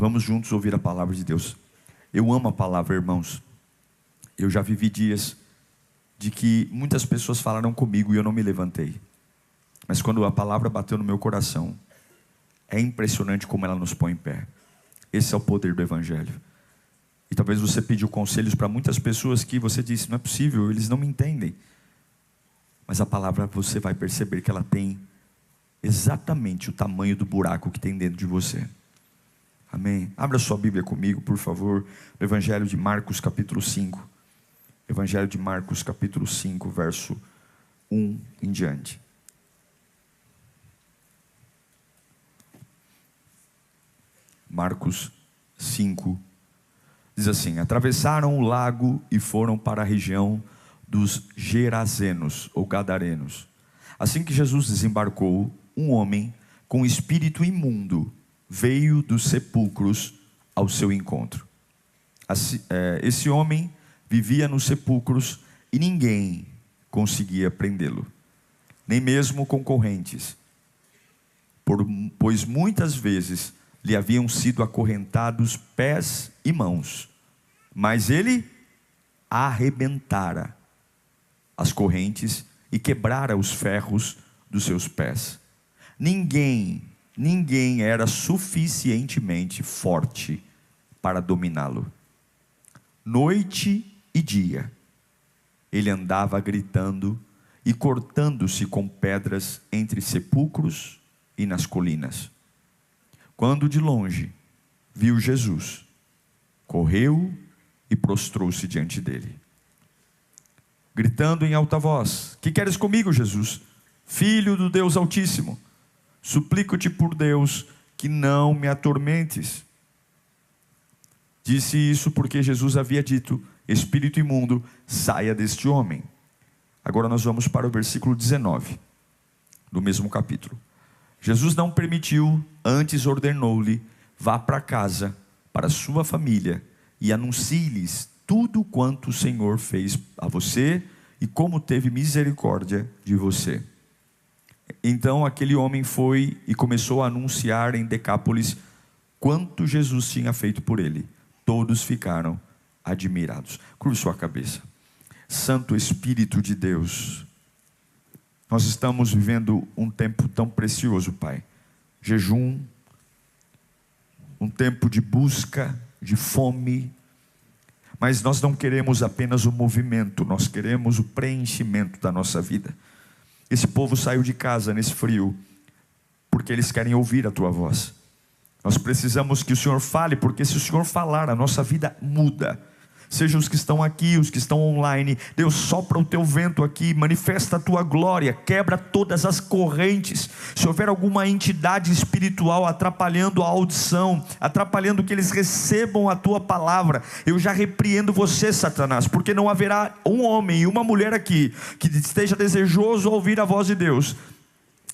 Vamos juntos ouvir a palavra de Deus. Eu amo a palavra, irmãos. Eu já vivi dias de que muitas pessoas falaram comigo e eu não me levantei. Mas quando a palavra bateu no meu coração, é impressionante como ela nos põe em pé. Esse é o poder do Evangelho. E talvez você pediu conselhos para muitas pessoas que você disse, não é possível, eles não me entendem. Mas a palavra, você vai perceber que ela tem exatamente o tamanho do buraco que tem dentro de você. Amém? Abra sua Bíblia comigo, por favor, no Evangelho de Marcos capítulo 5. Evangelho de Marcos capítulo 5, verso 1 em diante. Marcos 5, diz assim: atravessaram o lago e foram para a região dos Gerazenos, ou Gadarenos. Assim que Jesus desembarcou, um homem com espírito imundo veio dos sepulcros ao seu encontro. Esse homem vivia nos sepulcros e ninguém conseguia prendê-lo, nem mesmo com correntes, pois muitas vezes lhe haviam sido acorrentados pés e mãos, mas ele arrebentara as correntes e quebrara os ferros dos seus pés. Ninguém era suficientemente forte para dominá-lo. Noite e dia, ele andava gritando e cortando-se com pedras entre sepulcros e nas colinas. Quando de longe viu Jesus, correu e prostrou-se diante dele, gritando em alta voz: que queres comigo, Jesus, Filho do Deus Altíssimo? Suplico-te por Deus que não me atormentes. Disse isso porque Jesus havia dito: espírito imundo, saia deste homem. Agora nós vamos para o versículo 19 do mesmo capítulo. Jesus não permitiu, antes ordenou-lhe: vá para casa, para sua família, e anuncie-lhes tudo quanto o Senhor fez a você e como teve misericórdia de você. Então aquele homem foi e começou a anunciar em Decápolis quanto Jesus tinha feito por ele. Todos ficaram admirados. Curve sua cabeça. Santo Espírito de Deus, nós estamos vivendo um tempo tão precioso, Pai. Jejum, um tempo de busca, de fome. Mas nós não queremos apenas o movimento, nós queremos o preenchimento da nossa vida. Esse povo saiu de casa nesse frio, porque eles querem ouvir a Tua voz. Nós precisamos que o Senhor fale, porque se o Senhor falar, a nossa vida muda. Sejam os que estão aqui, os que estão online. Deus, sopra o Teu vento aqui, manifesta a Tua glória, quebra todas as correntes. Se houver alguma entidade espiritual atrapalhando a audição, atrapalhando que eles recebam a Tua palavra, eu já repreendo você, Satanás, porque não haverá um homem e uma mulher aqui que esteja desejoso a ouvir a voz de Deus,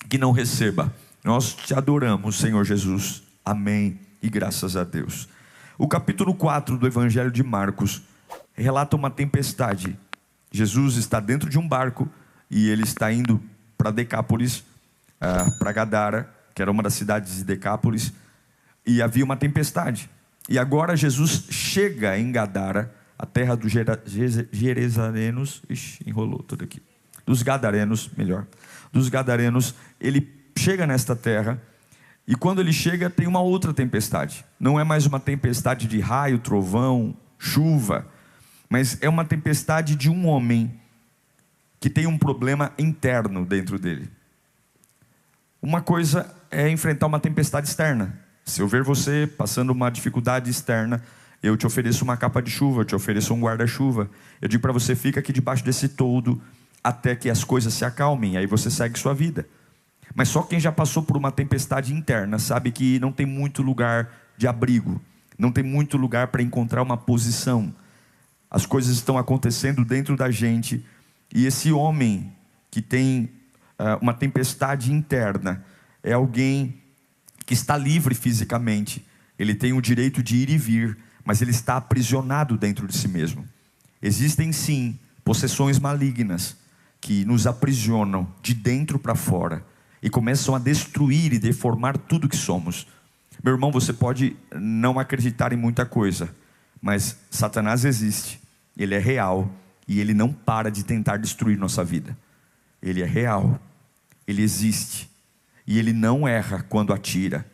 que não receba. Nós Te adoramos, Senhor Jesus. Amém e graças a Deus. O capítulo 4 do Evangelho de Marcos relata uma tempestade. Jesus está dentro de um barco e ele está indo para Decápolis, para Gadara, que era uma das cidades de Decápolis, e havia uma tempestade. E agora Jesus chega em Gadara, a terra dos Gerazenos. Enrolou tudo aqui. Dos Gadarenos, melhor. Dos Gadarenos, ele chega nesta terra. E quando ele chega, tem uma outra tempestade. Não é mais uma tempestade de raio, trovão, chuva, mas é uma tempestade de um homem que tem um problema interno dentro dele. Uma coisa é enfrentar uma tempestade externa. Se eu ver você passando uma dificuldade externa, eu te ofereço uma capa de chuva, eu te ofereço um guarda-chuva. Eu digo para você: fica aqui debaixo desse toldo até que as coisas se acalmem, aí você segue sua vida. Mas só quem já passou por uma tempestade interna sabe que não tem muito lugar de abrigo, não tem muito lugar para encontrar uma posição. As coisas estão acontecendo dentro da gente, e esse homem que tem uma tempestade interna é alguém que está livre fisicamente. Ele tem o direito de ir e vir, mas ele está aprisionado dentro de si mesmo. Existem sim possessões malignas que nos aprisionam de dentro para fora e começam a destruir e deformar tudo que somos. Meu irmão, você pode não acreditar em muita coisa, mas Satanás existe, ele é real, e ele não para de tentar destruir nossa vida. Ele é real, ele existe, e ele não erra quando atira.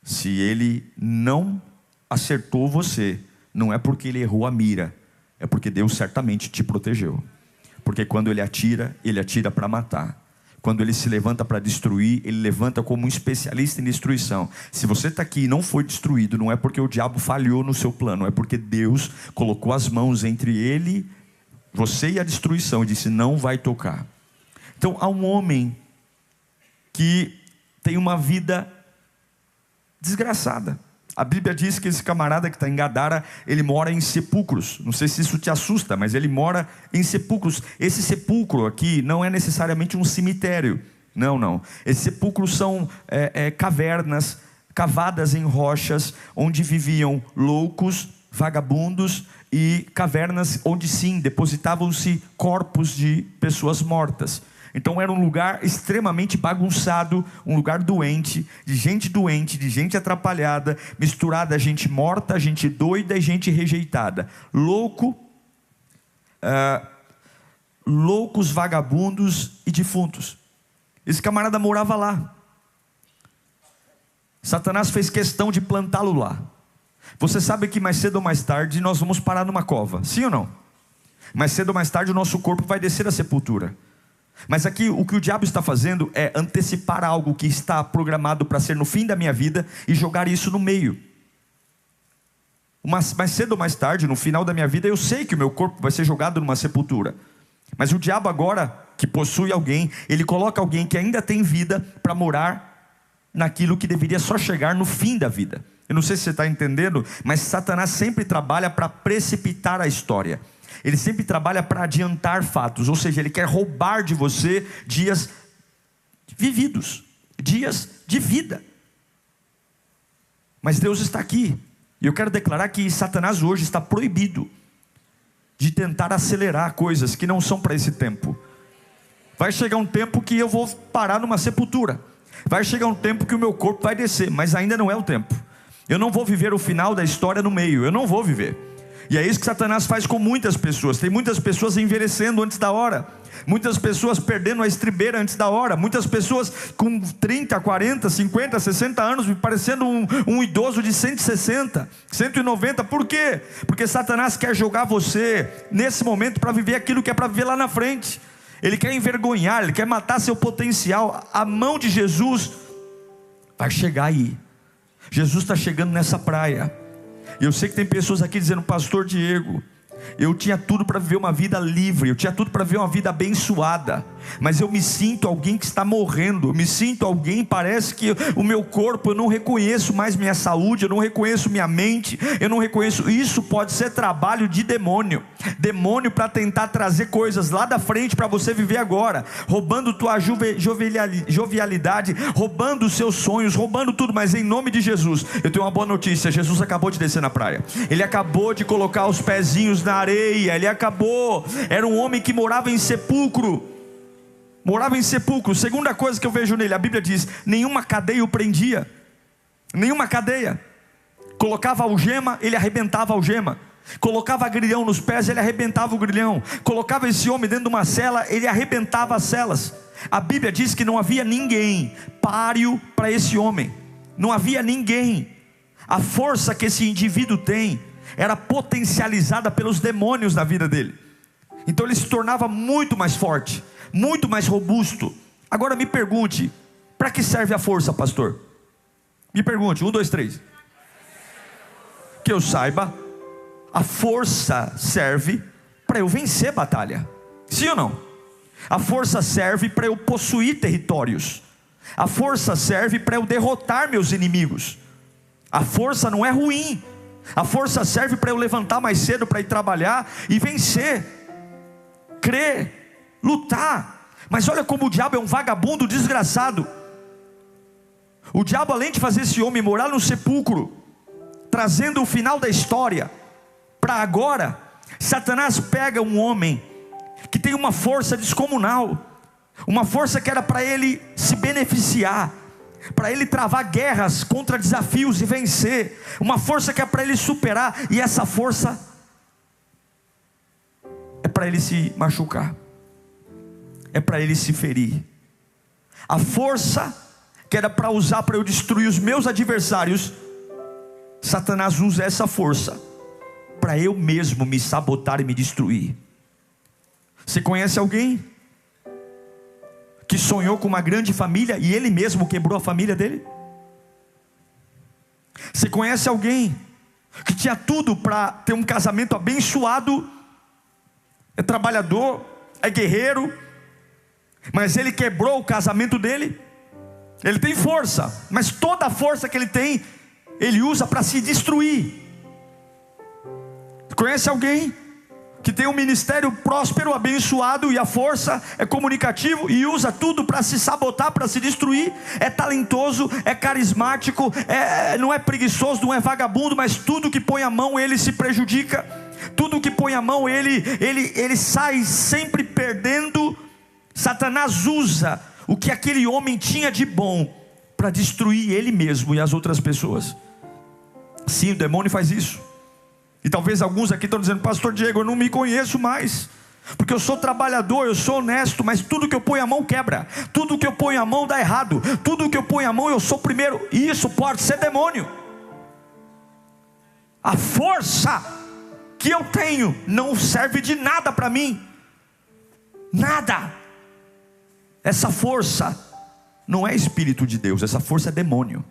Se ele não acertou você, não é porque ele errou a mira, é porque Deus certamente te protegeu. Porque quando ele atira para matar. Quando ele se levanta para destruir, ele levanta como um especialista em destruição. Se você está aqui e não foi destruído, não é porque o diabo falhou no seu plano, é porque Deus colocou as mãos entre ele, você e a destruição, e disse: não vai tocar. Então há um homem que tem uma vida desgraçada. A Bíblia diz que esse camarada que está em Gadara, ele mora em sepulcros. Não sei se isso te assusta, mas ele mora em sepulcros. Esse sepulcro aqui não é necessariamente um cemitério. Não. Esses sepulcros são cavernas cavadas em rochas, onde viviam loucos, vagabundos, e cavernas onde sim, depositavam-se corpos de pessoas mortas. Então era um lugar extremamente bagunçado, um lugar doente, de gente atrapalhada, misturada a gente morta, a gente doida e gente rejeitada. Loucos, vagabundos e defuntos. Esse camarada morava lá. Satanás fez questão de plantá-lo lá. Você sabe que mais cedo ou mais tarde nós vamos parar numa cova, sim ou não? Mais cedo ou mais tarde o nosso corpo vai descer à sepultura. Mas aqui o que o diabo está fazendo é antecipar algo que está programado para ser no fim da minha vida e jogar isso no meio. Mais cedo ou mais tarde, no final da minha vida, eu sei que o meu corpo vai ser jogado numa sepultura. Mas o diabo agora, que possui alguém, ele coloca alguém que ainda tem vida para morar naquilo que deveria só chegar no fim da vida. Eu não sei se você está entendendo, mas Satanás sempre trabalha para precipitar a história. Ele sempre trabalha para adiantar fatos, ou seja, ele quer roubar de você dias vividos, dias de vida. Mas Deus está aqui, e eu quero declarar que Satanás hoje está proibido de tentar acelerar coisas que não são para esse tempo. Vai chegar um tempo que eu vou parar numa sepultura, vai chegar um tempo que o meu corpo vai descer, mas ainda não é o tempo. Eu não vou viver o final da história no meio, eu não vou viver. E é isso que Satanás faz com muitas pessoas. Tem muitas pessoas envelhecendo antes da hora, muitas pessoas perdendo a estribeira antes da hora, muitas pessoas com 30, 40, 50, 60 anos, me parecendo um idoso de 160, 190. Por quê? Porque Satanás quer jogar você nesse momento para viver aquilo que é para viver lá na frente. Ele quer envergonhar, ele quer matar seu potencial. A mão de Jesus vai chegar aí. Jesus está chegando nessa praia. E eu sei que tem pessoas aqui dizendo: pastor Diego, eu tinha tudo para viver uma vida livre, eu tinha tudo para viver uma vida abençoada, mas eu me sinto alguém que está morrendo, eu me sinto alguém, parece que o meu corpo, eu não reconheço mais minha saúde, eu não reconheço minha mente, eu não reconheço. Isso pode ser trabalho de demônio para tentar trazer coisas lá da frente para você viver agora, roubando tua jovialidade, roubando os seus sonhos, roubando tudo. Mas em nome de Jesus, eu tenho uma boa notícia: Jesus acabou de descer na praia, ele acabou de colocar os pezinhos na areia, ele acabou. Era um homem que morava em sepulcro. Segunda coisa que eu vejo nele, a Bíblia diz: nenhuma cadeia o prendia, nenhuma cadeia. Colocava algema, ele arrebentava a algema. Colocava grilhão nos pés, ele arrebentava o grilhão. Colocava esse homem dentro de uma cela, ele arrebentava as celas. A Bíblia diz que não havia ninguém páreo para esse homem, não havia ninguém. A força que esse indivíduo tem era potencializada pelos demônios na vida dele. Então ele se tornava muito mais forte, muito mais robusto. Agora me pergunte: para que serve a força, pastor? Me pergunte, 1, 2, 3. Que eu saiba, a força serve para eu vencer batalha, sim ou não? A força serve para eu possuir territórios. A força serve para eu derrotar meus inimigos. A força não é ruim. A força serve para eu levantar mais cedo, para ir trabalhar e vencer, crer, lutar. Mas olha como o diabo é um vagabundo desgraçado. O diabo, além de fazer esse homem morar no sepulcro, trazendo o final da história para agora, Satanás pega um homem que tem uma força descomunal, uma força que era para ele se beneficiar, para ele travar guerras contra desafios e vencer, uma força que é para ele superar, e essa força é para ele se machucar, é para ele se ferir. A força que era para usar para eu destruir os meus adversários, Satanás usa essa força para eu mesmo me sabotar e me destruir. Você conhece alguém que sonhou com uma grande família e ele mesmo quebrou a família dele? Você conhece alguém que tinha tudo para ter um casamento abençoado, é trabalhador, é guerreiro, mas ele quebrou o casamento dele? Ele tem força, mas toda a força que ele tem, ele usa para se destruir. Conhece alguém que tem um ministério próspero, abençoado, e a força é comunicativo e usa tudo para se sabotar, para se destruir? É talentoso, é carismático, não é preguiçoso, não é vagabundo, mas tudo que põe a mão ele se prejudica, tudo que põe a mão ele sai sempre perdendo. Satanás usa o que aquele homem tinha de bom para destruir ele mesmo e as outras pessoas. Sim, o demônio faz isso. E talvez alguns aqui estão dizendo: pastor Diego, eu não me conheço mais, porque eu sou trabalhador, eu sou honesto, mas tudo que eu ponho a mão quebra, tudo que eu ponho a mão dá errado, tudo que eu ponho a mão eu sou primeiro. E isso pode ser demônio. A força que eu tenho não serve de nada para mim, nada. Essa força não é Espírito de Deus, essa força é demônio.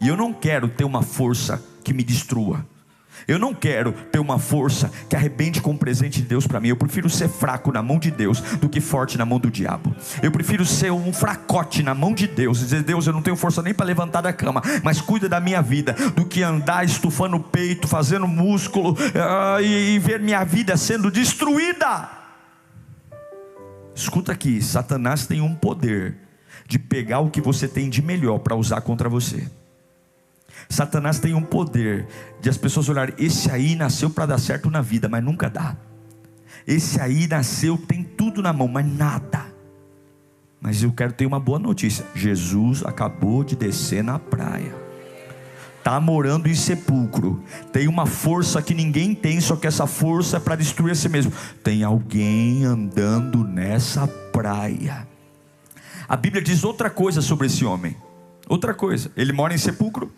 E eu não quero ter uma força que me destrua. Eu não quero ter uma força que arrebente com o presente de Deus para mim. Eu prefiro ser fraco na mão de Deus do que forte na mão do diabo. Eu prefiro ser um fracote na mão de Deus e dizer: Deus, eu não tenho força nem para levantar da cama, mas cuida da minha vida, do que andar estufando o peito, fazendo músculo e ver minha vida sendo destruída. Escuta aqui, Satanás tem um poder de pegar o que você tem de melhor para usar contra você. Satanás tem um poder de as pessoas olharem: esse aí nasceu para dar certo na vida, mas nunca dá. Esse aí nasceu, tem tudo na mão, mas nada. Mas eu quero ter uma boa notícia: Jesus acabou de descer na praia, está morando em sepulcro, tem uma força que ninguém tem, só que essa força é para destruir a si mesmo. Tem alguém andando nessa praia. A Bíblia diz outra coisa sobre esse homem, outra coisa. Ele mora em sepulcro.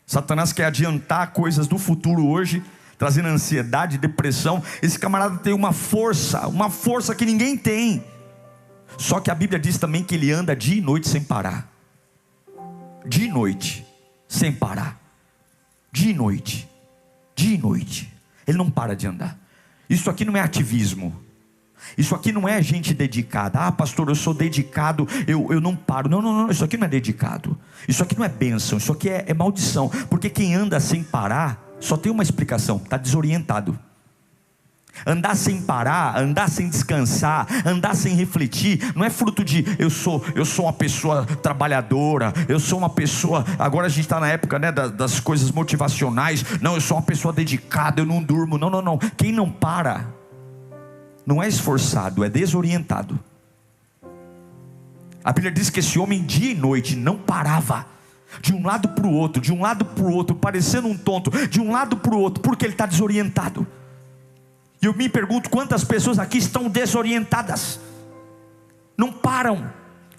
Satanás quer adiantar coisas do futuro hoje, trazendo ansiedade, depressão. Esse camarada tem uma força que ninguém tem. Só que a Bíblia diz também que ele anda dia e noite sem parar. Dia e noite, sem parar. Dia e noite, dia e noite. Ele não para de andar. Isso aqui não é ativismo. Isso aqui não é gente dedicada. Ah, pastor, eu sou dedicado, eu não paro. Não, isso aqui não é dedicado. Isso aqui não é bênção, isso aqui é maldição. Porque quem anda sem parar, só tem uma explicação: está desorientado. Andar sem parar, andar sem descansar, andar sem refletir, não é fruto de eu sou uma pessoa trabalhadora, eu sou uma pessoa, agora a gente está na época, né, das coisas motivacionais. Não, eu sou uma pessoa dedicada, eu não durmo. Não. Quem não para não é esforçado, é desorientado. A Bíblia diz que esse homem dia e noite não parava, de um lado para o outro, parecendo um tonto, de um lado para o outro, porque ele está desorientado. E eu me pergunto: quantas pessoas aqui estão desorientadas, não param,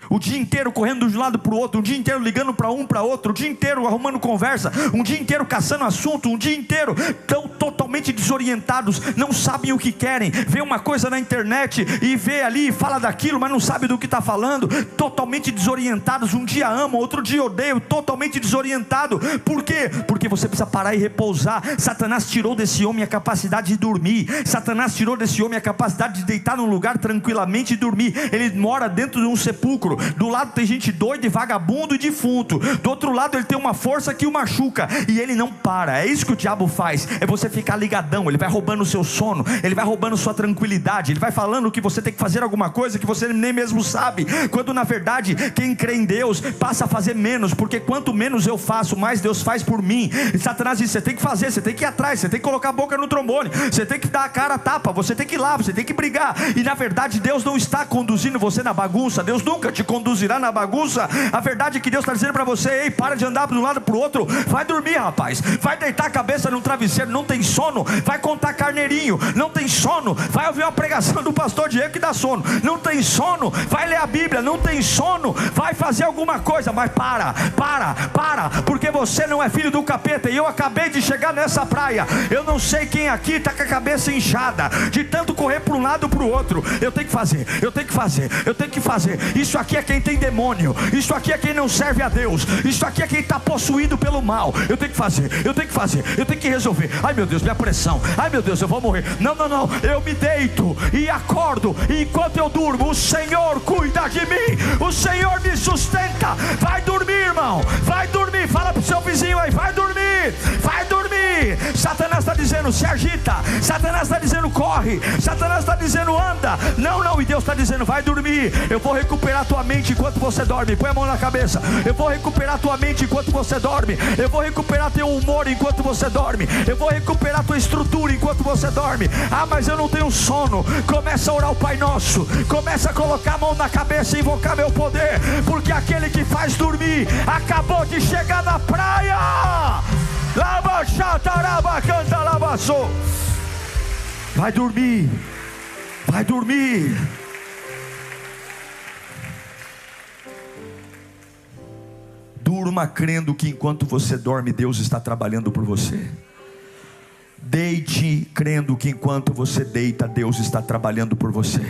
o dia inteiro correndo de um lado para o outro, um dia inteiro ligando para um para outro, um dia inteiro arrumando conversa, um dia inteiro caçando assunto, um dia inteiro estão totalmente desorientados, não sabem o que querem, vê uma coisa na internet e vê ali, fala daquilo, mas não sabe do que está falando, totalmente desorientados, um dia amam, outro dia odeiam, totalmente desorientado. Por quê? Porque você precisa parar e repousar. Satanás tirou desse homem a capacidade de dormir, Satanás tirou desse homem a capacidade de deitar num lugar tranquilamente e dormir. Ele mora dentro de um sepulcro, do lado tem gente doida e vagabundo e defunto, do outro lado ele tem uma força que o machuca, e ele não para. É isso que o diabo faz, é você ficar ligadão. Ele vai roubando o seu sono, ele vai roubando sua tranquilidade, ele vai falando que você tem que fazer alguma coisa que você nem mesmo sabe, quando na verdade quem crê em Deus passa a fazer menos, porque quanto menos eu faço, mais Deus faz por mim. E Satanás diz: você tem que fazer, você tem que ir atrás, você tem que colocar a boca no trombone, você tem que dar a cara a tapa, você tem que ir lá, você tem que brigar. E na verdade Deus não está conduzindo você na bagunça, Deus nunca te conduzirá na bagunça. A verdade é que Deus está dizendo para você: ei, para de andar de um lado para o outro, vai dormir, rapaz, vai deitar a cabeça no travesseiro, não tem sono, vai contar carneirinho, não tem sono, vai ouvir uma pregação do pastor Diego que dá sono, não tem sono, vai ler a Bíblia, não tem sono, vai fazer alguma coisa, mas para, porque você não é filho do capeta. E eu acabei de chegar nessa praia, eu não sei quem aqui está com a cabeça inchada, de tanto correr para um lado para o outro. Eu tenho que fazer, isso aqui é quem tem demônio, isso aqui é quem não serve a Deus, isso aqui é quem está possuído pelo mal. Eu tenho que fazer, eu tenho que resolver. Ai meu Deus, minha pressão, ai meu Deus, eu vou morrer. Não, eu me deito e acordo, e enquanto eu durmo, o Senhor cuida de mim, o Senhor me sustenta. Vai dormir, irmão, vai dormir. Fala para o seu vizinho aí: vai dormir, vai dormir. Satanás está dizendo: se agita, Satanás está dizendo: corre, Satanás está dizendo: anda. Não, e Deus está dizendo: vai dormir. Eu vou recuperar tua mente enquanto você dorme. Põe a mão na cabeça. Eu vou recuperar tua mente enquanto você dorme. Eu vou recuperar teu humor enquanto você dorme. Eu vou recuperar tua estrutura enquanto você dorme. Ah, mas eu não tenho sono. Começa a orar o Pai Nosso, começa a colocar a mão na cabeça e invocar meu poder, porque aquele que faz dormir acabou de chegar na praia. Vai dormir, vai dormir. Durma crendo que enquanto você dorme, Deus está trabalhando por você. Deite crendo que enquanto você deita, Deus está trabalhando por você.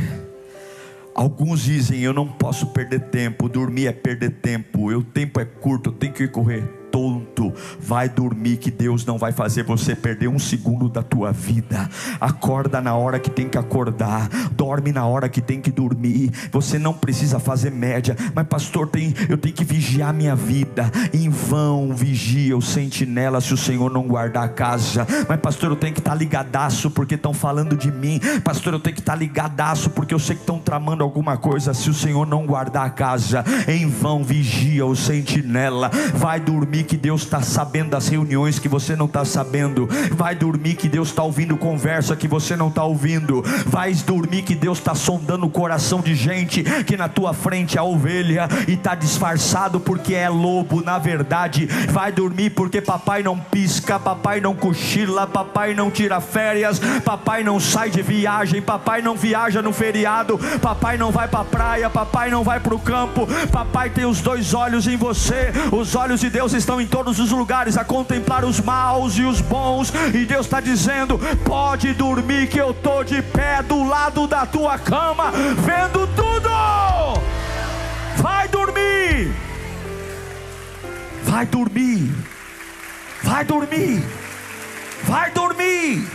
Alguns dizem: eu não posso perder tempo, dormir é perder tempo, o tempo é curto, eu tenho que correr. Tonto, vai dormir que Deus não vai fazer você perder um segundo da tua vida. Acorda na hora que tem que acordar, dorme na hora que tem que dormir. Você não precisa fazer média. Mas pastor, eu tenho que vigiar minha vida. Em vão vigia o sentinela se o Senhor não guardar a casa. Mas pastor, eu tenho que estar ligadaço porque estão falando de mim. Pastor, eu tenho que estar ligadaço porque eu sei que estão tramando alguma coisa. Se o Senhor não guardar a casa, em vão vigia o sentinela. Vai dormir que Deus está sabendo das reuniões que você não está sabendo. Vai dormir que Deus está ouvindo conversa que você não está ouvindo. Vai dormir que Deus está sondando o coração de gente que na tua frente é ovelha e está disfarçado porque é lobo na verdade. Vai dormir porque papai não pisca, papai não cochila, papai não tira férias, papai não sai de viagem, papai não viaja no feriado, papai não vai para a praia, papai não vai para o campo. Papai tem os dois olhos em você. Os olhos de Deus estão em todos os lugares a contemplar os maus e os bons. E Deus está dizendo: pode dormir que eu estou de pé do lado da tua cama, vendo tudo. Vai dormir, vai dormir, vai dormir, vai dormir.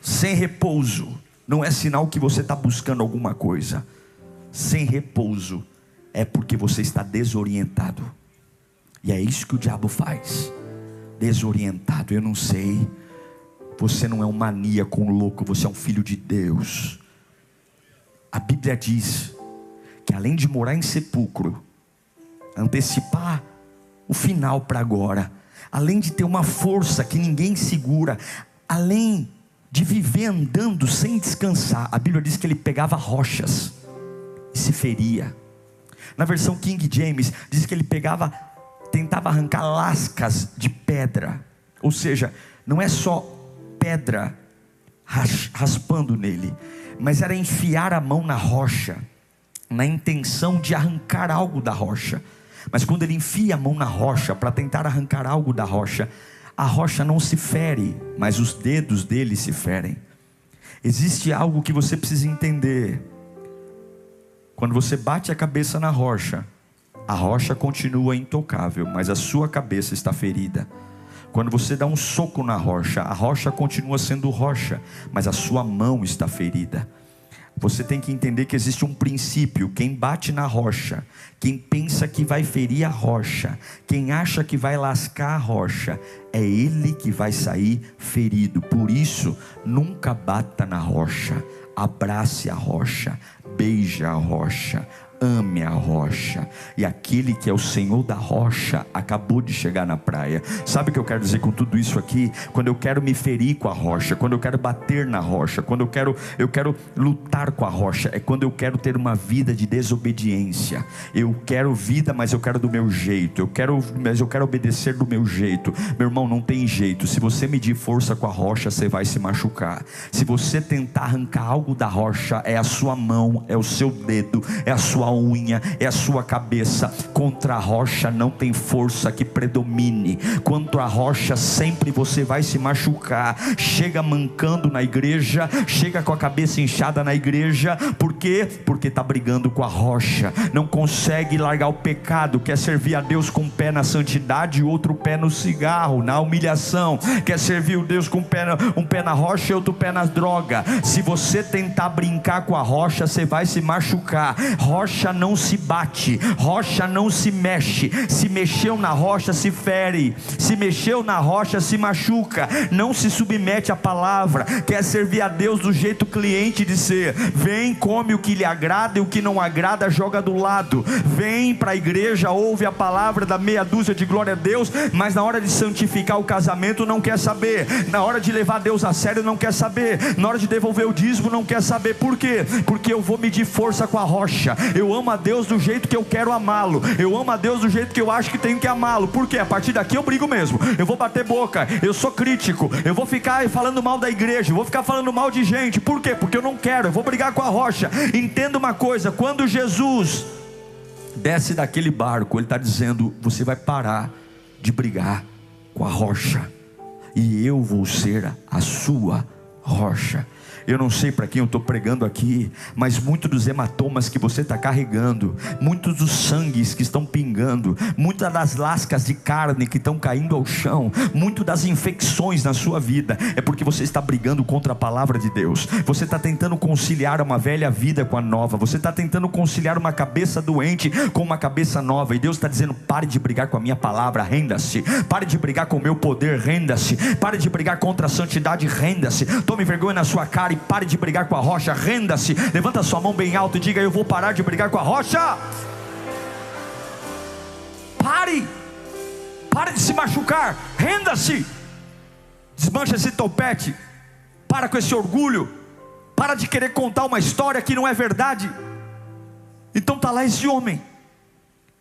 Sem repouso não é sinal que você está buscando alguma coisa. Sem repouso é porque você está desorientado. E é isso que o diabo faz. Desorientado, eu não sei. Você não é um maníaco, um louco, você é um filho de Deus. A Bíblia diz que além de morar em sepulcro, antecipar o final para agora, além de ter uma força que ninguém segura, além de viver andando sem descansar, a Bíblia diz que ele pegava rochas e se feria. Na versão King James diz que ele tentava arrancar lascas de pedra. Ou seja, não é só pedra raspando nele, mas era enfiar a mão na rocha, na intenção de arrancar algo da rocha. Mas quando ele enfia a mão na rocha para tentar arrancar algo da rocha, a rocha não se fere, mas os dedos dele se ferem. Existe algo que você precisa entender. Quando você bate a cabeça na rocha, a rocha continua intocável, mas a sua cabeça está ferida. Quando você dá um soco na rocha, a rocha continua sendo rocha, mas a sua mão está ferida. Você tem que entender que existe um princípio: quem bate na rocha, quem pensa que vai ferir a rocha, quem acha que vai lascar a rocha, é ele que vai sair ferido. Por isso, nunca bata na rocha, abrace a rocha, beije a rocha, ame a rocha. E aquele que é o Senhor da rocha acabou de chegar na praia. Sabe o que eu quero dizer com tudo isso aqui? Quando eu quero me ferir com a rocha, quando eu quero bater na rocha, quando eu quero lutar com a rocha, é quando eu quero ter uma vida de desobediência. Eu quero vida, mas eu quero do meu jeito. Mas eu quero obedecer do meu jeito. Meu irmão, não tem jeito. Se você medir força com a rocha, você vai se machucar. Se você tentar arrancar algo da rocha, é a sua mão, é o seu dedo, é a sua unha, é a sua cabeça. Contra a rocha não tem força que predomine. Contra a rocha sempre você vai se machucar. Chega mancando na igreja, chega com a cabeça inchada na igreja. Por quê? Porque está brigando com a rocha. Não consegue largar o pecado. Quer servir a Deus com um pé na santidade e outro pé no cigarro, na humilhação. Quer servir o Deus com um pé na rocha e outro pé na droga. Se você tentar brincar com a rocha, você vai se machucar. Rocha não se bate, rocha não se mexe. Se mexeu na rocha, se fere. Se mexeu na rocha, se machuca. Não se submete à palavra. Quer servir a Deus do jeito cliente de ser. Vem, come o que lhe agrada, e o que não agrada joga do lado. Vem para a igreja, ouve a palavra da meia dúzia de glória a Deus, mas na hora de santificar o casamento não quer saber. Na hora de levar Deus a sério não quer saber. Na hora de devolver o dízimo não quer saber. Por quê? Porque eu vou medir força com a rocha. Eu amo a Deus do jeito que eu quero amá-lo. Eu amo a Deus do jeito que eu acho que tenho que amá-lo. Por quê? A partir daqui eu brigo mesmo. Eu vou bater boca. Eu sou crítico. Eu vou ficar falando mal da igreja. Eu vou ficar falando mal de gente. Por quê? Porque eu não quero. Eu vou brigar com a rocha. Entenda uma coisa. Quando Jesus desce daquele barco, Ele está dizendo: você vai parar de brigar com a rocha, e eu vou ser a sua rocha. Eu não sei para quem eu estou pregando aqui, mas muitos dos hematomas que você está carregando, muitos dos sangues que estão pingando, muitas das lascas de carne que estão caindo ao chão, muitas das infecções na sua vida, é porque você está brigando contra a palavra de Deus. Você está tentando conciliar uma velha vida com a nova. Você está tentando conciliar uma cabeça doente com uma cabeça nova. E Deus está dizendo: pare de brigar com a minha palavra, renda-se. Pare de brigar com o meu poder, renda-se. Pare de brigar contra a santidade, renda-se. Tome vergonha na sua cara e pare de brigar com a rocha, renda-se. Levanta sua mão bem alto e diga: eu vou parar de brigar com a rocha. Pare de se machucar, renda-se. Desmancha esse topete. Para com esse orgulho. Para de querer contar uma história que não é verdade. Então está lá esse homem,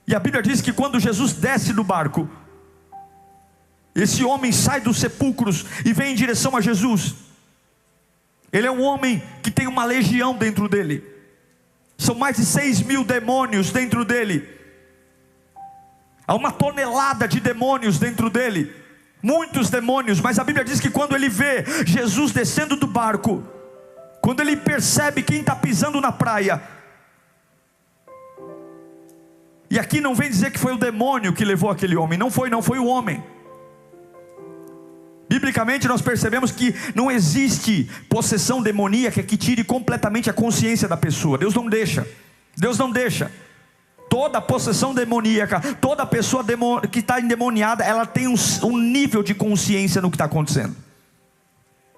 e a Bíblia diz que quando Jesus desce do barco, esse homem sai dos sepulcros e vem em direção a Jesus. Ele é um homem que tem uma legião dentro dele. São mais de 6.000 demônios dentro dele. Há uma tonelada de demônios dentro dele. Muitos demônios. Mas a Bíblia diz que quando ele vê Jesus descendo do barco, quando ele percebe quem está pisando na praia, e aqui não vem dizer que foi o demônio que levou aquele homem. Não foi o homem. Biblicamente nós percebemos que não existe possessão demoníaca que tire completamente a consciência da pessoa. Deus não deixa. Deus não deixa. Toda possessão demoníaca, toda pessoa que está endemoniada, ela tem um nível de consciência no que está acontecendo.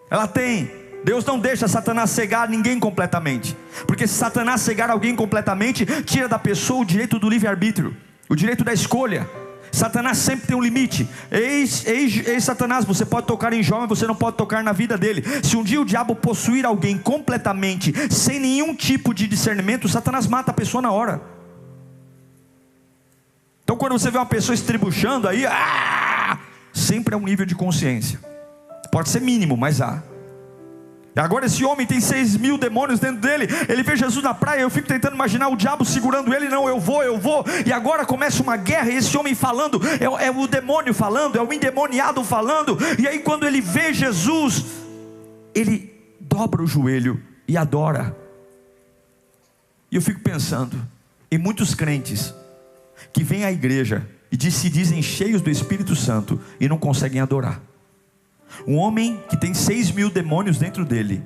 Ela tem. Deus não deixa Satanás cegar ninguém completamente. Porque se Satanás cegar alguém completamente, tira da pessoa o direito do livre-arbítrio, o direito da escolha. Satanás sempre tem um limite. Eis Satanás, você pode tocar em Jó, mas você não pode tocar na vida dele. Se um dia o diabo possuir alguém completamente, sem nenhum tipo de discernimento, Satanás mata a pessoa na hora. Então quando você vê uma pessoa estribuchando aí, sempre é um nível de consciência. Pode ser mínimo, mas há. Agora esse homem tem 6.000 demônios dentro dele. Ele vê Jesus na praia. Eu fico tentando imaginar o diabo segurando ele. Não, eu vou. E agora começa uma guerra. E esse homem falando, é o demônio falando, é o endemoniado falando. E aí quando ele vê Jesus, ele dobra o joelho e adora. E eu fico pensando em muitos crentes que vêm à igreja e se dizem cheios do Espírito Santo e não conseguem adorar. Um homem que tem 6.000 demônios dentro dele,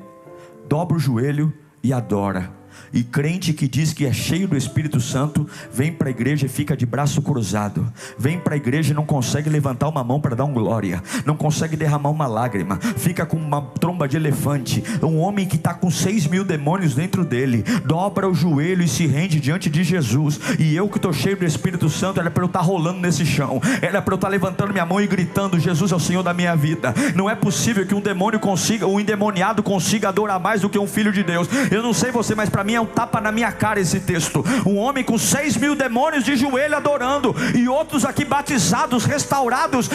dobra o joelho e adora. E crente que diz que é cheio do Espírito Santo, vem para a igreja e fica de braço cruzado. Vem para a igreja e não consegue levantar uma mão para dar um glória, não consegue derramar uma lágrima, fica com uma tromba de elefante. Um homem que está com 6.000 demônios dentro dele, dobra o joelho e se rende diante de Jesus. E eu que estou cheio do Espírito Santo, era para eu estar rolando nesse chão, era para eu estar levantando minha mão e gritando: Jesus é o Senhor da minha vida. Não é possível que um demônio consiga, um endemoniado consiga adorar mais do que um filho de Deus. Eu não sei você, mas para mim é um tapa na minha cara esse texto. Um homem com 6.000 demônios de joelho adorando, e outros aqui batizados, restaurados,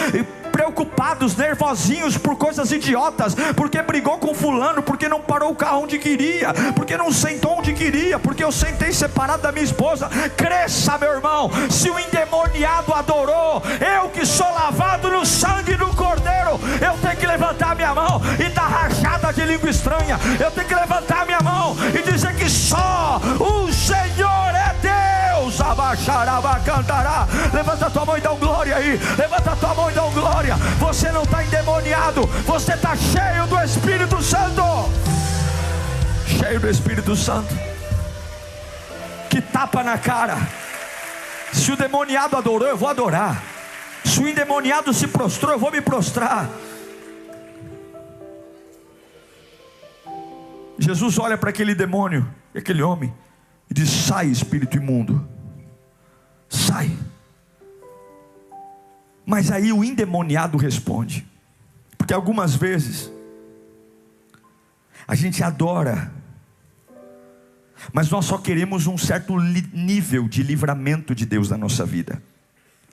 preocupados, nervosinhos por coisas idiotas, porque brigou com fulano, porque não parou o carro onde queria, porque não sentou onde queria, porque eu sentei separado da minha esposa. Cresça, meu irmão. Se o endemoniado adorou, eu que sou lavado no sangue do Cordeiro, eu tenho que levantar minha mão e dar rajada de língua estranha. Eu tenho que levantar minha mão e dizer que só o Senhor é Deus. Abaixará, cantará. Levanta a tua mão e dá um glória aí. Levanta a tua mão e dá um glória. Você não está endemoniado, você está cheio do Espírito Santo. Cheio do Espírito Santo. Que tapa na cara. Se o demoniado adorou, eu vou adorar. Se o endemoniado se prostrou, eu vou me prostrar. Jesus olha para aquele demônio, aquele homem, e diz: sai, espírito imundo, sai. Mas aí o endemoniado responde, porque algumas vezes a gente adora, mas nós só queremos um certo nível de livramento de Deus na nossa vida.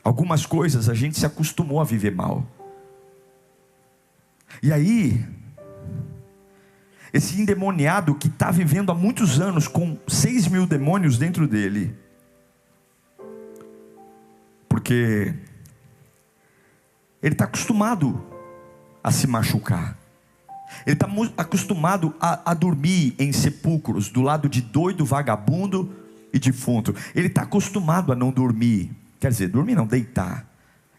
Algumas coisas a gente se acostumou a viver mal, e aí esse endemoniado que está vivendo há muitos anos com 6.000 demônios dentro dele, porque ele está acostumado a se machucar, ele está acostumado a dormir em sepulcros, do lado de doido, vagabundo e defunto. Ele está acostumado a não dormir, quer dizer, dormir não, deitar.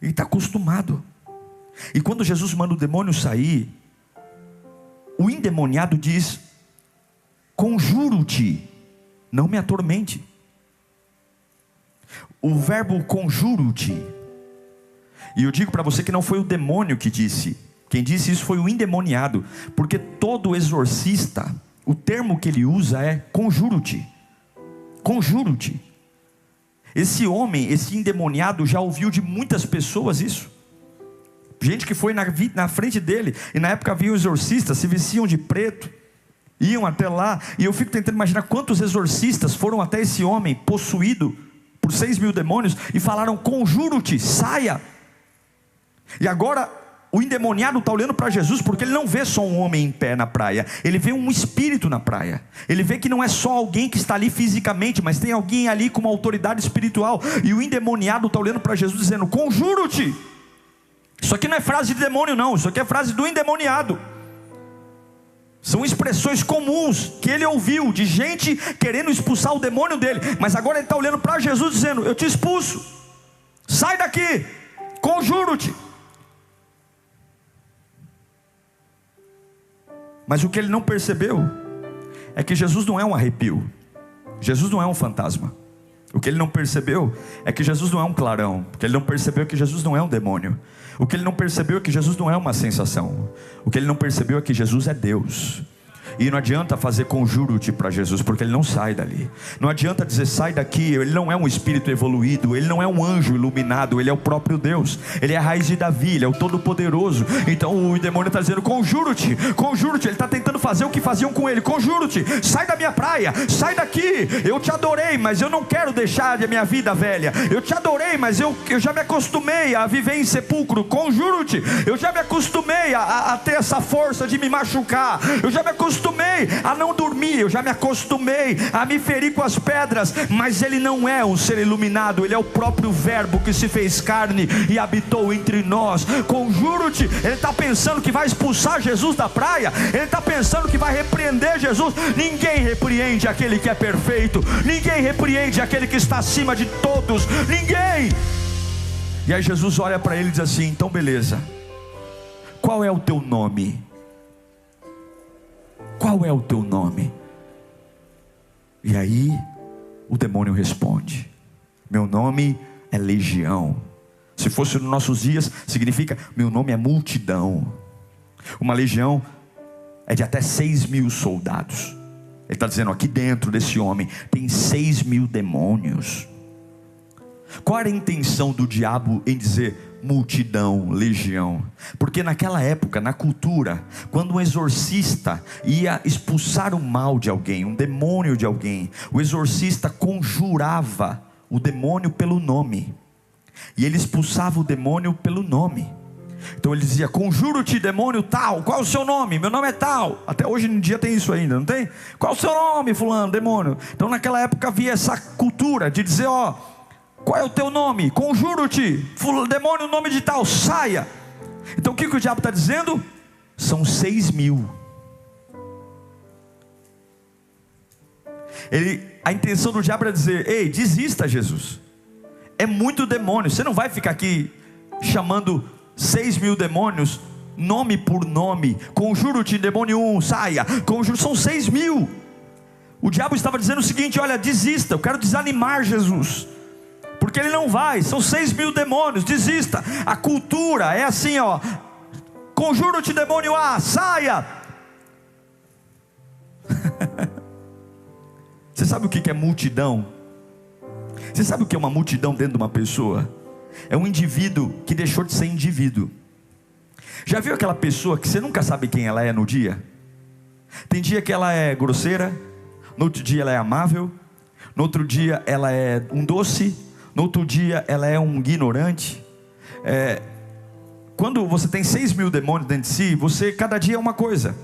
Ele está acostumado. E quando Jesus manda o demônio sair, o endemoniado diz: conjuro-te, não me atormente. O verbo conjuro-te, e eu digo para você que não foi o demônio que disse. Quem disse isso foi o endemoniado, porque todo exorcista, o termo que ele usa é conjuro-te. Conjuro-te. Esse homem, esse endemoniado, já ouviu de muitas pessoas isso. Gente que foi na frente dele, e na época havia exorcistas, se vestiam de preto, iam até lá, e eu fico tentando imaginar quantos exorcistas foram até esse homem possuído por 6.000 demônios e falaram: conjuro-te, saia. E agora o endemoniado está olhando para Jesus, porque ele não vê só um homem em pé na praia, ele vê um espírito na praia. Ele vê que não é só alguém que está ali fisicamente, mas tem alguém ali com uma autoridade espiritual. E o endemoniado está olhando para Jesus dizendo: conjuro-te. Isso aqui não é frase de demônio não, isso aqui é frase do endemoniado. São expressões comuns que ele ouviu de gente querendo expulsar o demônio dele. Mas agora ele está olhando para Jesus dizendo: eu te expulso, sai daqui, conjuro-te. Mas o que ele não percebeu é que Jesus não é um arrepio, Jesus não é um fantasma. O que ele não percebeu é que Jesus não é um clarão. O que ele não percebeu é que Jesus não é um demônio. O que ele não percebeu é que Jesus não é uma sensação. O que ele não percebeu é que Jesus é Deus. E não adianta fazer conjuro-te para Jesus, porque ele não sai dali. Não adianta dizer: sai daqui. Ele não é um espírito evoluído, ele não é um anjo iluminado, ele é o próprio Deus. Ele é a raiz de Davi, ele é o Todo-Poderoso. Então o demônio está dizendo: conjuro-te, conjuro-te. Ele está tentando fazer o que faziam com ele: conjuro-te, sai da minha praia, sai daqui. Eu te adorei, mas eu não quero deixar a minha vida velha. Eu te adorei, mas eu já me acostumei a viver em sepulcro. Conjuro-te. Eu já me acostumei a ter essa força de me machucar. Eu já me acostumei a não dormir, eu já me acostumei a me ferir com as pedras. Mas ele não é um ser iluminado, ele é o próprio verbo que se fez carne e habitou entre nós. Conjuro-te. Ele está pensando que vai expulsar Jesus da praia, ele está pensando que vai repreender Jesus. Ninguém repreende aquele que é perfeito, ninguém repreende aquele que está acima de todos, ninguém. E aí Jesus olha para ele e diz assim: então beleza, qual é o teu nome? Qual é o teu nome? E aí o demônio responde: meu nome é legião. Se fosse nos nossos dias, significa: meu nome é multidão. Uma legião é de até 6.000 soldados. Ele está dizendo: aqui dentro desse homem tem 6.000 demônios. Qual era a intenção do diabo em dizer multidão, legião? Porque naquela época, na cultura, quando um exorcista ia expulsar o mal de alguém, um demônio de alguém, o exorcista conjurava o demônio pelo nome, e ele expulsava o demônio pelo nome. Então ele dizia: conjuro-te, demônio tal, qual é o seu nome? Meu nome é tal. Até hoje em dia tem isso ainda, não tem? Qual é o seu nome, fulano, demônio? Então naquela época havia essa cultura de dizer: ó, qual é o teu nome? Conjuro-te, demônio, nome de tal, saia. Então o que o diabo está dizendo? São 6.000. A intenção do diabo era dizer: ei, desista, Jesus, é muito demônio, você não vai ficar aqui chamando 6.000 demônios, nome por nome. Conjuro-te, demônio 1, saia. Conjuro, são 6.000. O diabo estava dizendo o seguinte: olha, desista, eu quero desanimar Jesus, porque ele não vai, são 6.000 demônios, desista. A cultura é assim, ó: conjuro-te, demônio A, saia. Você sabe o que é multidão? Você sabe o que é uma multidão dentro de uma pessoa? É um indivíduo que deixou de ser indivíduo. Já viu aquela pessoa que você nunca sabe quem ela é no dia? Tem dia que ela é grosseira, no outro dia ela é amável, no outro dia ela é um doce, no outro dia ela é um ignorante. Quando você tem 6.000 demônios dentro de si, você cada dia é uma coisa.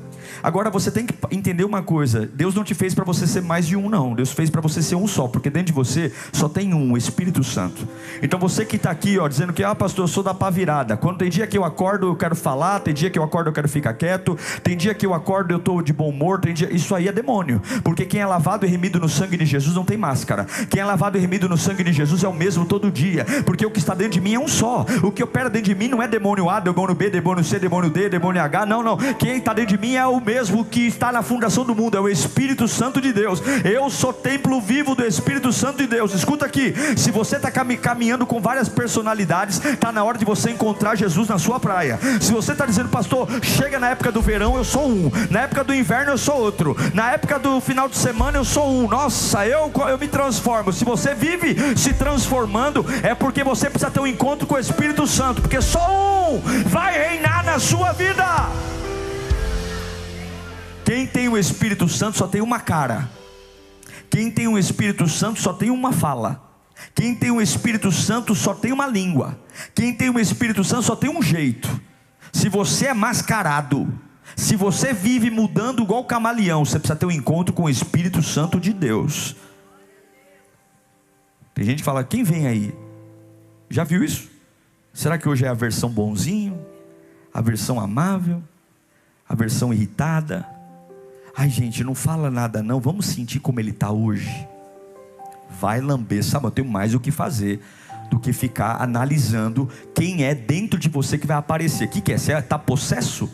Agora você tem que entender uma coisa: Deus não te fez para você ser mais de um, não. Deus fez para você ser um só, porque dentro de você só tem um, o Espírito Santo. Então você que está aqui, ó, dizendo que: ah, pastor, eu sou da pá virada. Quando tem dia que eu acordo eu quero falar, tem dia que eu acordo eu quero ficar quieto, tem dia que eu acordo eu estou de bom humor, tem dia... Isso aí é demônio. Porque quem é lavado e remido no sangue de Jesus não tem máscara. Quem é lavado e remido no sangue de Jesus é o mesmo todo dia. Porque o que está dentro de mim é um só. O que opera dentro de mim não é demônio A, demônio B, demônio C, demônio D, demônio H. Não, não. Quem está dentro de mim é o mesmo que está na fundação do mundo, é o Espírito Santo de Deus. Eu sou templo vivo do Espírito Santo de Deus. Escuta aqui: se você está caminhando com várias personalidades, está na hora de você encontrar Jesus na sua praia. Se você está dizendo: pastor, chega na época do verão eu sou um, na época do inverno eu sou outro, na época do final de semana eu sou um, nossa, eu me transformo. Se você vive se transformando, é porque você precisa ter um encontro com o Espírito Santo, porque só um vai reinar na sua vida. Quem tem o Espírito Santo só tem uma cara. Quem tem o Espírito Santo só tem uma fala. Quem tem o Espírito Santo só tem uma língua. Quem tem o Espírito Santo só tem um jeito. Se você é mascarado, se você vive mudando igual camaleão, você precisa ter um encontro com o Espírito Santo de Deus. Tem gente que fala: quem vem aí? Já viu isso? Será que hoje é a versão bonzinho? A versão amável? A versão irritada? Ai, gente, não fala nada não, vamos sentir como ele está hoje. Vai lamber, sabe, eu tenho mais o que fazer do que ficar analisando quem é dentro de você que vai aparecer. O que é? Você está possesso?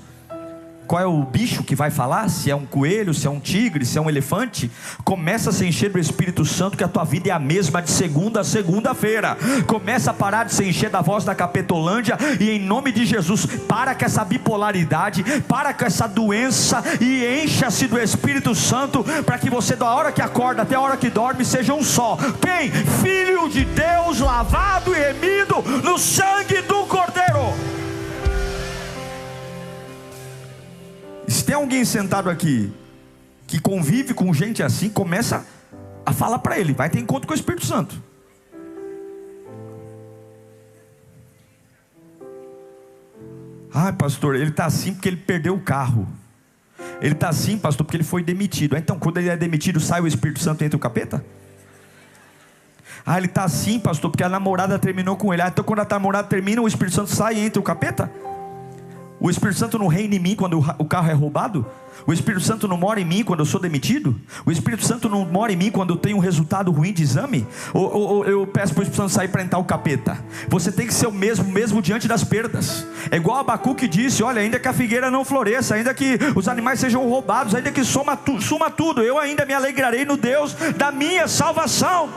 Qual é o bicho que vai falar? Se é um coelho, se é um tigre, se é um elefante? Começa a se encher do Espírito Santo, que a tua vida é a mesma de segunda a segunda-feira. Começa a parar de se encher da voz da capetolândia, e em nome de Jesus, para com essa bipolaridade, para com essa doença, e encha-se do Espírito Santo, para que você, da hora que acorda até a hora que dorme, seja um só. Quem? Filho de Deus, lavado e remido no sangue do Cordeiro. Se tem alguém sentado aqui que convive com gente assim, começa a falar para ele: vai ter encontro com o Espírito Santo. Ah, pastor, ele está assim porque ele perdeu o carro. Ele está assim, pastor, porque ele foi demitido. Então quando ele é demitido, sai o Espírito Santo e entra o capeta? Ah, ele está assim, pastor, porque a namorada terminou com ele. Ah, então quando a namorada termina, o Espírito Santo sai e entra o capeta? O Espírito Santo não reina em mim quando o carro é roubado? O Espírito Santo não mora em mim quando eu sou demitido? O Espírito Santo não mora em mim quando eu tenho um resultado ruim de exame? Ou eu peço para o Espírito Santo sair para entrar o capeta? Você tem que ser o mesmo diante das perdas. É igual Abacuque disse: olha, ainda que a figueira não floresça, ainda que os animais sejam roubados, ainda que suma tudo, eu ainda me alegrarei no Deus da minha salvação.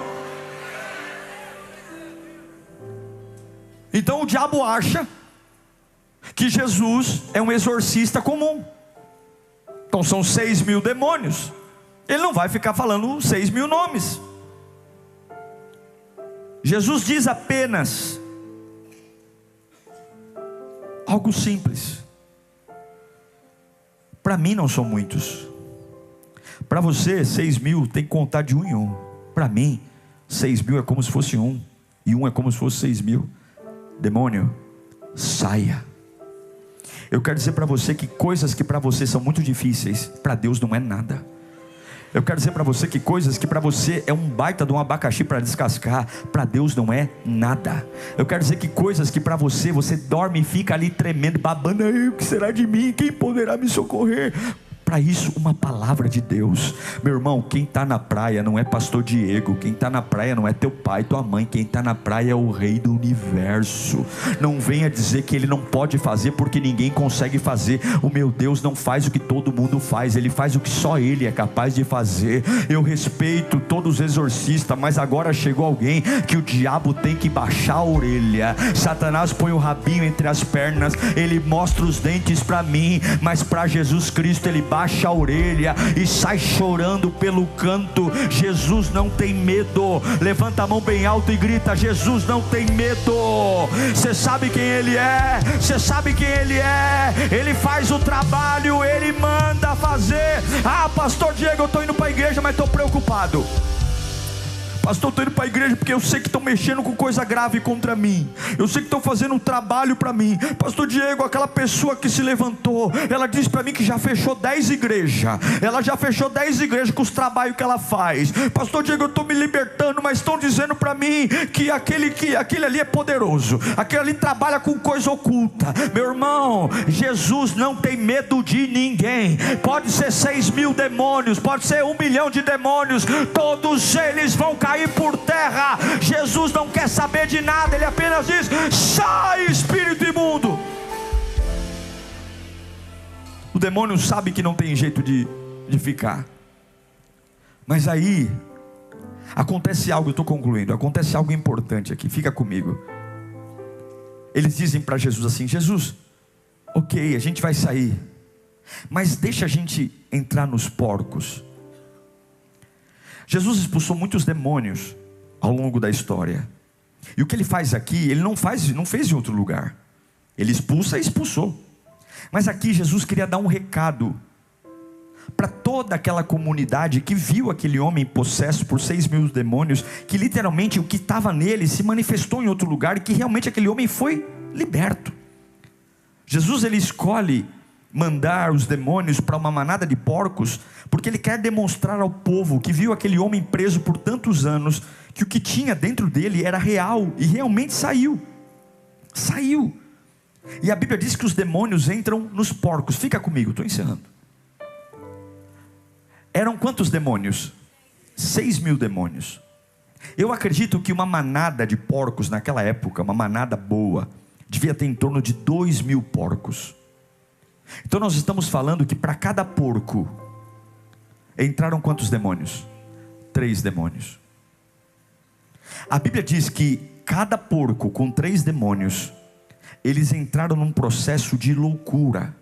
Então o diabo acha que Jesus é um exorcista comum. Então são 6.000 demônios. Ele não vai ficar falando 6.000 nomes. Jesus diz apenas algo simples. Para mim não são muitos. Para você 6.000 tem que contar de 1 em 1. Para mim 6.000 é como se fosse 1, e 1 é como se fosse 6.000. Demônio, saia. Eu quero dizer para você que coisas que para você são muito difíceis, para Deus não é nada. Eu quero dizer para você que coisas que para você é um baita de um abacaxi para descascar, para Deus não é nada. Eu quero dizer que coisas que para você dorme e fica ali tremendo, babando: o que será de mim? Quem poderá me socorrer? Para isso, uma palavra de Deus. Meu irmão, quem está na praia não é pastor Diego. Quem está na praia não é teu pai, tua mãe. Quem está na praia é o rei do universo. Não venha dizer que ele não pode fazer porque ninguém consegue fazer. O meu Deus não faz o que todo mundo faz. Ele faz o que só ele é capaz de fazer. Eu respeito todos os exorcistas, mas agora chegou alguém que o diabo tem que baixar a orelha. Satanás põe o rabinho entre as pernas, ele mostra os dentes para mim, mas para Jesus Cristo ele baixa a orelha e sai chorando pelo canto. Jesus não tem medo. Levanta a mão bem alto e grita: Jesus não tem medo. Você sabe quem Ele é? Você sabe quem Ele é? Ele faz o trabalho, Ele manda fazer. Ah, pastor Diego, eu estou indo para a igreja, mas estou preocupado. Pastor, estou indo para a igreja porque eu sei que estão mexendo com coisa grave contra mim. Eu sei que estão fazendo um trabalho para mim. Pastor Diego, aquela pessoa que se levantou, ela disse para mim que já fechou 10 igrejas. Ela já fechou 10 igrejas com os trabalhos que ela faz. Pastor Diego, eu estou me libertando, mas estão dizendo para mim que aquele ali é poderoso. Aquele ali trabalha com coisa oculta. Meu irmão, Jesus não tem medo de ninguém. Pode ser 6.000 demônios, pode ser 1 milhão de demônios, todos eles vão cair por terra. Jesus não quer saber de nada. Ele apenas diz: sai, espírito imundo. O demônio sabe que não tem jeito de ficar. Mas aí acontece algo, eu estou concluindo. Acontece algo importante aqui, fica comigo. Eles dizem para Jesus assim: Jesus, ok, a gente vai sair, mas deixa a gente entrar nos porcos. Jesus expulsou muitos demônios ao longo da história. E o que ele faz aqui, ele não fez em outro lugar. Ele expulsa e expulsou. Mas aqui Jesus queria dar um recado para toda aquela comunidade que viu aquele homem possesso por 6.000 demônios, que literalmente o que estava nele se manifestou em outro lugar, e que realmente aquele homem foi liberto. Jesus, ele escolhe mandar os demônios para uma manada de porcos, porque ele quer demonstrar ao povo que viu aquele homem preso por tantos anos, que o que tinha dentro dele era real, e realmente saiu. E a Bíblia diz que os demônios entram nos porcos. Fica comigo, estou encerrando. Eram quantos demônios? 6.000 demônios. Eu acredito que uma manada de porcos naquela época, uma manada boa, devia ter em torno de 2.000 porcos. Então nós estamos falando que para cada porco entraram quantos demônios? 3 demônios. A Bíblia diz que cada porco com 3 demônios, eles entraram num processo de loucura.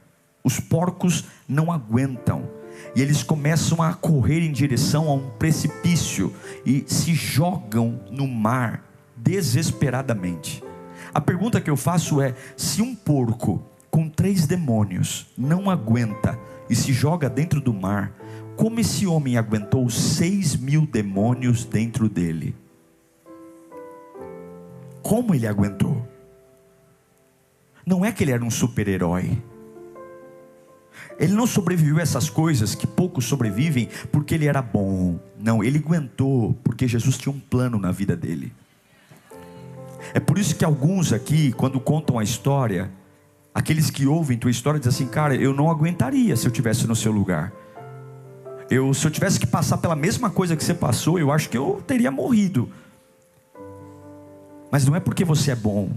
Os porcos não aguentam, e eles começam a correr em direção a um precipício, e se jogam no mar desesperadamente. A pergunta que eu faço é: se um porco com 3 demônios não aguenta e se joga dentro do mar, como esse homem aguentou 6.000 demônios dentro dele? Como ele aguentou? Não é que ele era um super-herói. Ele não sobreviveu a essas coisas que poucos sobrevivem porque ele era bom. Não, ele aguentou porque Jesus tinha um plano na vida dele. É por isso que alguns aqui, quando contam a história, Aqueles que ouvem tua história dizem assim: cara, eu não aguentaria se eu estivesse no seu lugar. Se eu tivesse que passar pela mesma coisa que você passou, eu acho que eu teria morrido. Mas não é porque você é bom.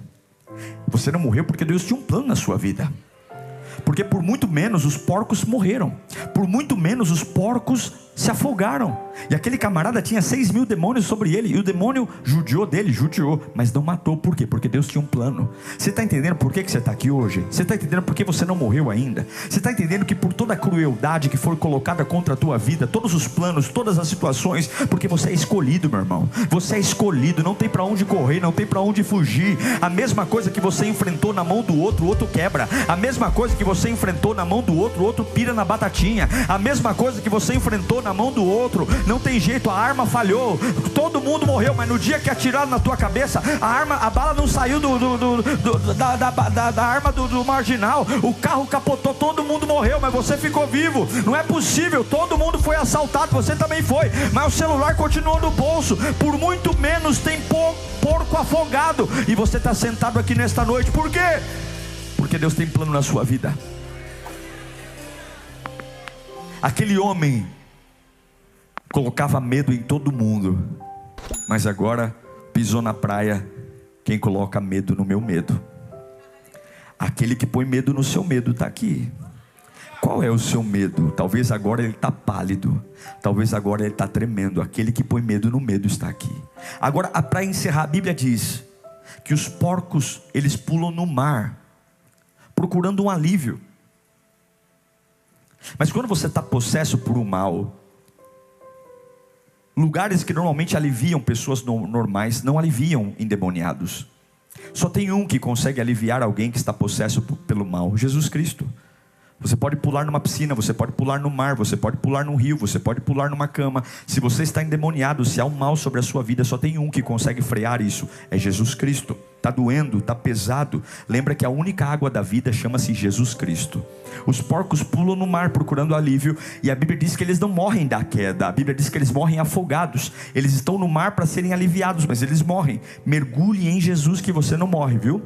Você não morreu porque Deus tinha um plano na sua vida. Porque por muito menos os porcos morreram. Por muito menos os porcos se afogaram. E aquele camarada tinha 6.000 demônios sobre ele. E o demônio judiou, mas não matou. Por quê? Porque Deus tinha um plano. Você está entendendo por que você está aqui hoje? Você está entendendo por que você não morreu ainda? Você está entendendo que por toda a crueldade que foi colocada contra a tua vida, todos os planos, todas as situações, porque você é escolhido, meu irmão. Você é escolhido, não tem para onde correr, não tem para onde fugir. A mesma coisa que você enfrentou na mão do outro, o outro quebra. A mesma coisa que você enfrentou na mão do outro, o outro pira na batatinha. A mesma coisa que você enfrentou na mão do outro, não tem jeito, a arma falhou, todo mundo morreu, mas no dia que atiraram na tua cabeça, a bala não saiu da arma do marginal, o carro capotou, todo mundo morreu, mas você ficou vivo. Não é possível, todo mundo foi assaltado, você também foi, mas o celular continuou no bolso. Por muito menos tem porco afogado, e você está sentado aqui nesta noite. Por quê? Porque Deus tem plano na sua vida. Aquele homem colocava medo em todo mundo, mas agora pisou na praia quem coloca medo no meu medo. Aquele que põe medo no seu medo está aqui. Qual é o seu medo? Talvez agora ele está pálido, talvez agora ele está tremendo. Aquele que põe medo no medo está aqui. Agora, para encerrar, a Bíblia diz que os porcos, eles pulam no mar procurando um alívio. Mas quando você está possesso por um mal, lugares que normalmente aliviam pessoas normais não aliviam endemoniados. Só tem um que consegue aliviar alguém que está possesso pelo mal: Jesus Cristo. Você pode pular numa piscina, você pode pular no mar, você pode pular num rio, você pode pular numa cama. Se você está endemoniado, se há um mal sobre a sua vida, só tem um que consegue frear isso: é Jesus Cristo. Está doendo, está pesado, lembra que a única água da vida chama-se Jesus Cristo. Os porcos pulam no mar procurando alívio, e a Bíblia diz que eles não morrem da queda. A Bíblia diz que eles morrem afogados. Eles estão no mar para serem aliviados, mas eles morrem. Mergulhe em Jesus que você não morre, viu?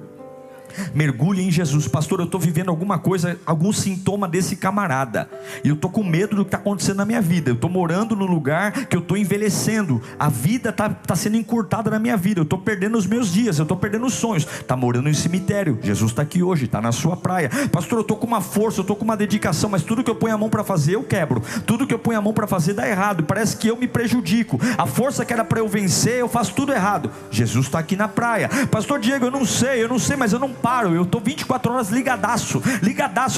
Mergulhe em Jesus. Pastor, eu estou vivendo alguma coisa, algum sintoma desse camarada, e eu estou com medo do que está acontecendo na minha vida. Eu estou morando num lugar que eu estou envelhecendo. A vida está sendo encurtada na minha vida. Eu estou perdendo os meus dias, eu estou perdendo os sonhos. Está morando em cemitério. Jesus está aqui hoje, está na sua praia. Pastor, eu estou com uma força, eu estou com uma dedicação, mas tudo que eu ponho a mão para fazer eu quebro. Tudo que eu ponho a mão para fazer dá errado. Parece que eu me prejudico. A força que era para eu vencer, eu faço tudo errado. Jesus está aqui na praia. Pastor Diego, eu não sei, mas eu não paro, eu estou 24 horas ligadaço,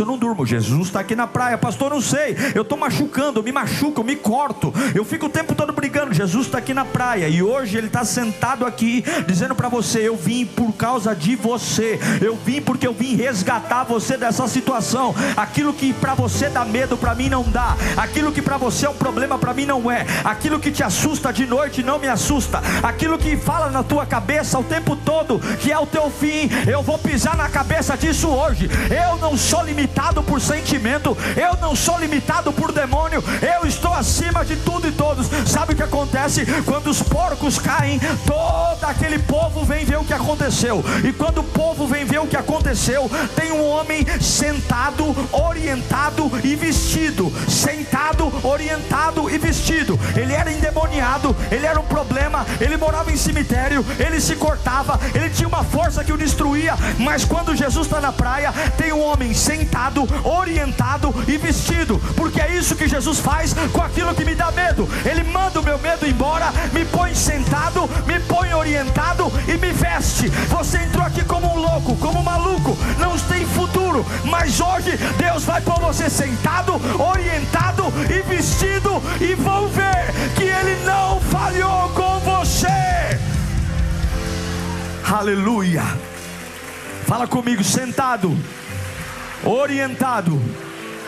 eu não durmo. Jesus está aqui na praia. Pastor, não sei, eu estou machucando, eu me machuco, eu me corto, eu fico o tempo todo brigando. Jesus está aqui na praia, e hoje Ele está sentado aqui, dizendo para você: eu vim por causa de você, eu vim porque eu vim resgatar você dessa situação. Aquilo que para você dá medo, para mim não dá. Aquilo que para você é um problema, para mim não é. Aquilo que te assusta de noite, não me assusta. Aquilo que fala na tua cabeça o tempo todo, que é o teu fim, eu vou pisar na cabeça disso hoje. Eu não sou limitado por sentimento, eu não sou limitado por demônio, eu estou acima de tudo e todos. Sabe o que acontece? Quando os porcos caem, todo aquele povo vem ver o que aconteceu. E quando o povo vem ver o que aconteceu, tem um homem sentado, orientado e vestido. Sentado, orientado e vestido. Ele era endemoniado, ele era um problema, ele morava em cemitério, ele se cortava, ele tinha uma força que o destruía. Mas quando Jesus está na praia, tem um homem sentado, orientado e vestido. Porque é isso que Jesus faz com aquilo que me dá medo. Ele manda o meu medo embora, me põe sentado, me põe orientado e me veste. Você entrou aqui como um louco, como um maluco, não tem futuro, mas hoje Deus vai pôr você sentado, orientado e vestido, e vão ver que Ele não falhou com você. Aleluia. Fala comigo: sentado, orientado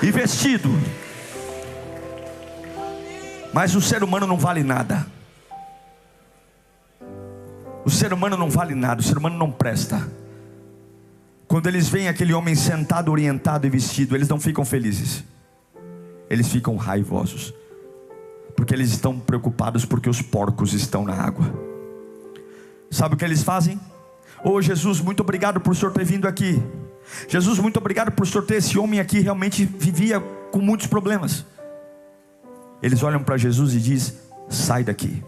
e vestido. Mas o ser humano não vale nada. O ser humano não vale nada, o ser humano não presta. Quando eles veem aquele homem sentado, orientado e vestido, eles não ficam felizes, eles ficam raivosos, porque eles estão preocupados porque os porcos estão na água. Sabe o que eles fazem? Jesus, muito obrigado por o Senhor ter vindo aqui. Jesus, muito obrigado por sortear esse homem aqui, realmente vivia com muitos problemas. Eles olham para Jesus e dizem: sai daqui,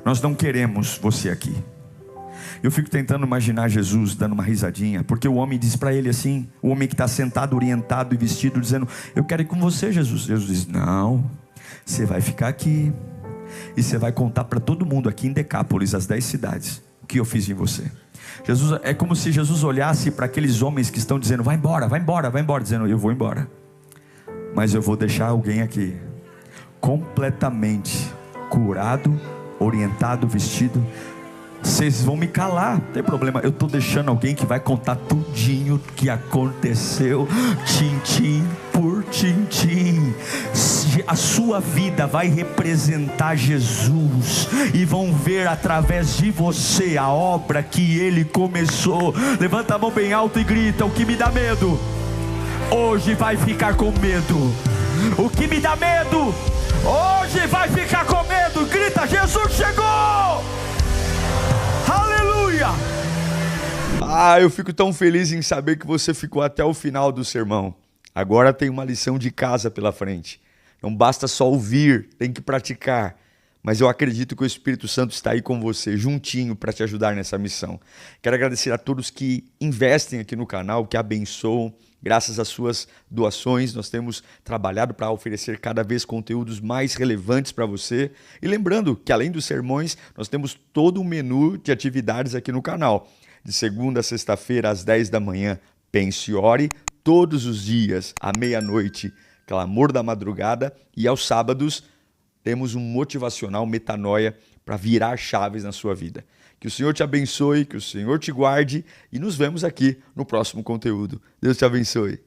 nós não queremos você aqui. Eu fico tentando imaginar Jesus dando uma risadinha, porque o homem diz para ele assim, o homem que está sentado, orientado e vestido, dizendo: eu quero ir com você, Jesus. Jesus diz: não, você vai ficar aqui, e você vai contar para todo mundo aqui em Decápolis, as 10 cidades, o que eu fiz em você. Jesus, é como se Jesus olhasse para aqueles homens que estão dizendo: vai embora, vai embora, vai embora, dizendo: eu vou embora, mas eu vou deixar alguém aqui, completamente curado, orientado, vestido. Vocês vão me calar, não tem problema, eu estou deixando alguém que vai contar tudinho que aconteceu, tintim por tintim. A sua vida vai representar Jesus, e vão ver através de você a obra que Ele começou. Levanta a mão bem alto e grita: o que me dá medo, hoje vai ficar com medo. O que me dá medo, hoje vai ficar com medo. Grita: Jesus chegou! Aleluia! Eu fico tão feliz em saber que você ficou até o final do sermão. Agora tem uma lição de casa pela frente. Não basta só ouvir, tem que praticar. Mas eu acredito que o Espírito Santo está aí com você, juntinho, para te ajudar nessa missão. Quero agradecer a todos que investem aqui no canal, que abençoam. Graças às suas doações, nós temos trabalhado para oferecer cada vez conteúdos mais relevantes para você. E lembrando que, além dos sermões, nós temos todo um menu de atividades aqui no canal. De segunda a sexta-feira, às 10 da manhã, Pense e Ore. Todos os dias, à meia-noite, Clamor da Madrugada. E aos sábados, temos um motivacional Metanoia para virar chaves na sua vida. Que o Senhor te abençoe, que o Senhor te guarde, e nos vemos aqui no próximo conteúdo. Deus te abençoe.